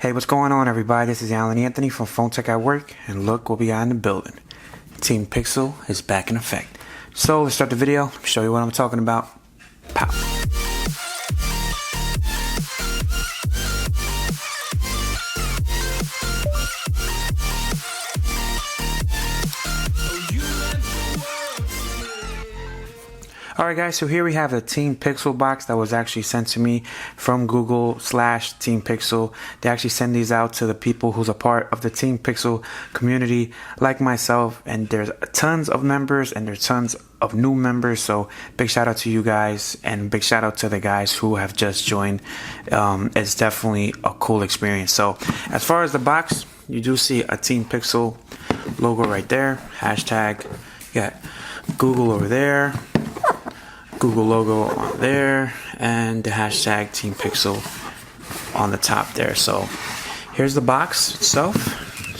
Hey, what's going on, everybody? This is Alan Anthony from Phone Tech at Work, and look what we got in the building. Team Pixel is back in effect. So let's start the video. Let me show you what I'm talking about. Pow. Alright guys, so here we have the Team Pixel box that was actually sent to me from Google/Team Pixel. They actually send these out to the people who's a part of the Team Pixel community like myself, and there's tons of members and there's tons of new members, so big shout out to you guys and big shout out to the guys who have just joined. It's definitely a cool experience. So as far as the box, you do see a Team Pixel logo right there, hashtag, you got Google over there, Google logo on there, and the hashtag Team Pixel on the top there. So here's the box itself.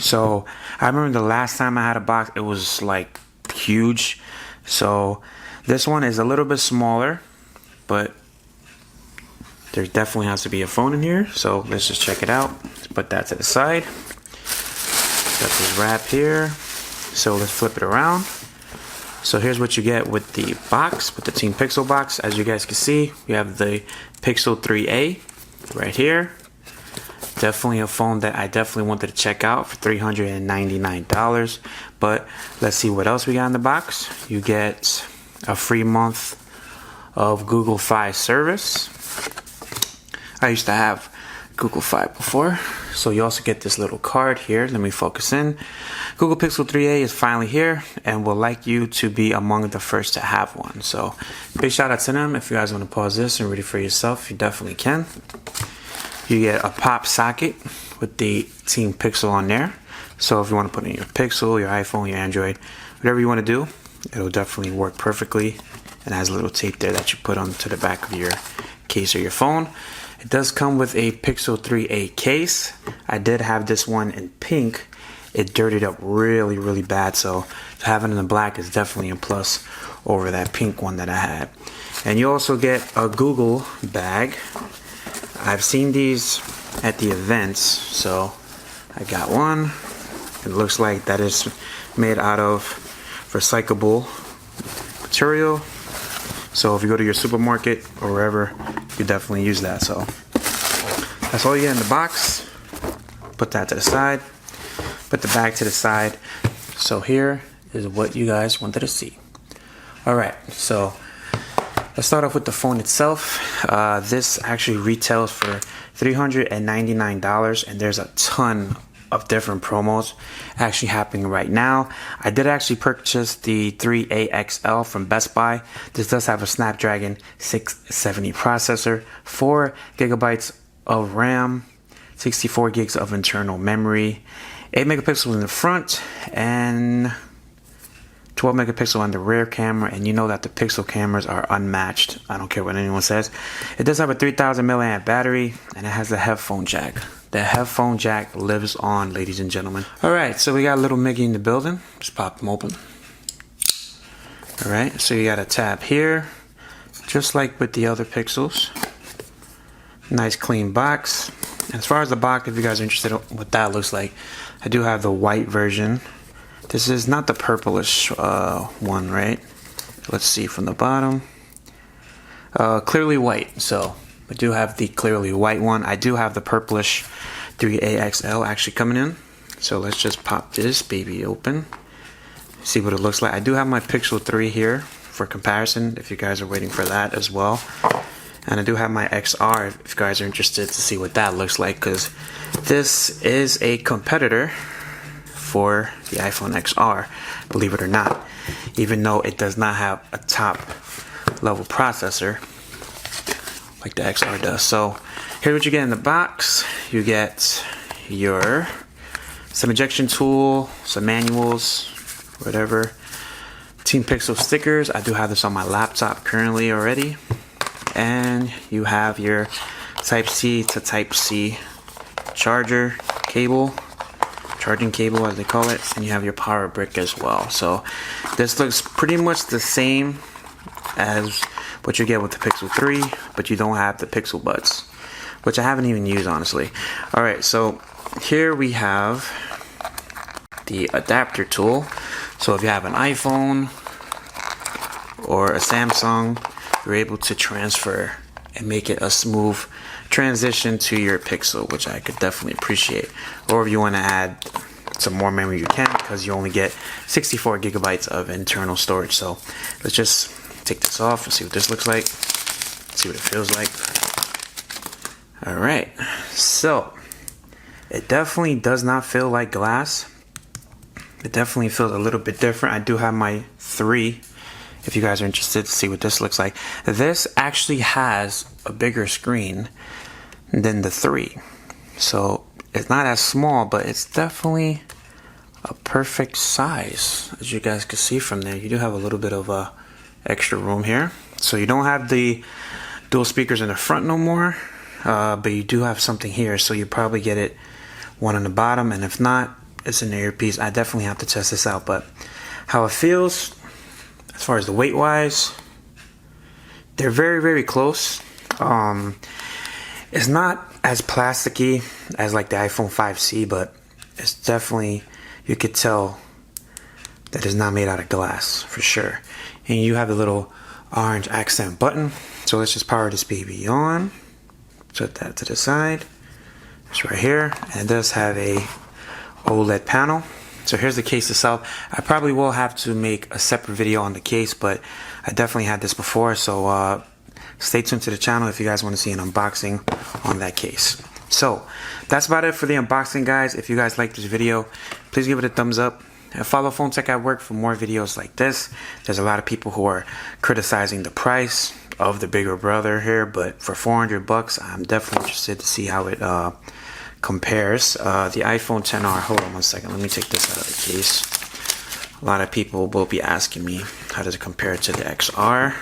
So I remember the last time I had a box, it was like huge. So this one is a little bit smaller, but there definitely has to be a phone in here. So let's just check it out. Let's put that to the side. Got this wrap here. So let's flip it around. So here's what you get with the box, with the Team Pixel box. As you guys can see, you have the Pixel 3a right here. Definitely a phone that I definitely wanted to check out for $399. But let's see what else we got in the box. You get a free month of Google Fi service. I used to have Google Fi before. So you also get this little card here. Let me focus in. Google Pixel 3a is finally here and would like you to be among the first to have one. So big shout out to them. If you guys want to pause this and read it for yourself, you definitely can. You get a pop socket with the Team Pixel on there. So if you want to put in your Pixel, your iPhone, your Android, whatever you want to do, it'll definitely work perfectly. And it has a little tape there that you put onto the back of your case or your phone. It does come with a Pixel 3a case. I did have this one in pink. It dirtied up really, really bad, so having it in the black is definitely a plus over that pink one that I had. And you also get a Google bag. I've seen these at the events, so I got one. It looks like that is made out of recyclable material. So if you go to your supermarket or wherever, you definitely use that. So that's all you get in the box. Put that to the side. Put the bag to the side. So here is what you guys wanted to see. Alright, so let's start off with the phone itself. This actually retails for $399, and there's a ton of different promos actually happening right now. I did actually purchase the 3a XL from Best Buy. This does have a Snapdragon 670 processor, 4 gigabytes of RAM, 64 gigs of internal memory, 8 megapixels in the front, and 12 megapixel on the rear camera. And you know that the Pixel cameras are unmatched. I don't care what anyone says. It does have a 3000 milliamp battery, and it has a headphone jack. The headphone jack lives on, ladies and gentlemen. Alright, so we got a little Miggy in the building. Just pop them open. Alright, so you got a tab here, just like with the other Pixels. Nice clean box. As far as the box, if you guys are interested in what that looks like, I do have the white version. This is not the purplish one, right? Let's see from the bottom. Clearly white, so I do have the clearly white one. I do have the purplish 3a XL actually coming in. So let's just pop this baby open. See what it looks like. I do have my Pixel 3 here for comparison if you guys are waiting for that as well. And I do have my XR if you guys are interested to see what that looks like, because this is a competitor for the iPhone XR, believe it or not, even though it does not have a top level processor like the XR does. So here's what you get in the box. You get your some ejection tool, some manuals, whatever, Team Pixel stickers. I do have this on my laptop currently already. And you have your Type-C to Type-C charger cable, charging cable as they call it, and you have your power brick as well. So this looks pretty much the same as what you get with the Pixel 3, but you don't have the Pixel buds. which I haven't even used, honestly. Alright, so here we have the adapter tool. So if you have an iPhone or a Samsung, you're able to transfer and make it a smooth transition to your Pixel, which I could definitely appreciate. Or if you want to add some more memory, you can, because you only get 64 gigabytes of internal storage. So let's just take this off and see what this looks like, see what it feels like. Alright, so it definitely does not feel like glass. It definitely feels a little bit different. I do have my 3, if you guys are interested to see what this looks like. This actually has a bigger screen than the 3. So it's not as small, but it's definitely a perfect size. As you guys can see from there, you do have a little bit of extra room here. So you don't have the dual speakers in the front no more, but you do have something here. So you probably get it one on the bottom, and if not, it's an earpiece. I definitely have to test this out, but how it feels, as far as the weight wise, they're very, very close. It's not as plasticky as like the iPhone 5C, but it's definitely, you could tell that it's not made out of glass for sure. And you have the little orange accent button. So let's just power this baby on. Set that to the side. It's right here, and it does have a OLED panel. So here's the case itself. I probably will have to make a separate video on the case, but I definitely had this before, so stay tuned to the channel if you guys want to see an unboxing on that case. So that's about it for the unboxing, guys. If you guys like this video, please give it a thumbs up and follow Phone Tech at Work for more videos like this. There's a lot of people who are criticizing the price of the bigger brother here, but for 400 bucks, I'm definitely interested to see how it compares. The iPhone XR, hold on one second, let me take this out of the case. A lot of people will be asking me, how does it compare to the XR?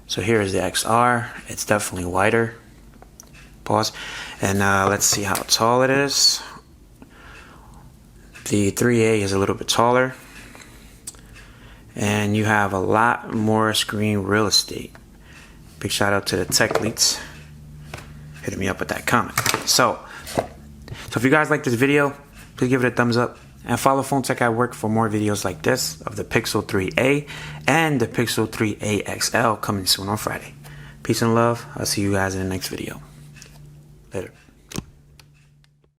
So here is the XR. It's definitely wider. Pause. And let's see how tall it is. The 3A is a little bit taller. And you have a lot more screen real estate. Big shout out to the tech leads hitting me up with that comment. So if you guys like this video, please give it a thumbs up. And follow Phone Tech at Work for more videos like this of the Pixel 3a and the Pixel 3a XL coming soon on Friday. Peace and love. I'll see you guys in the next video. Later.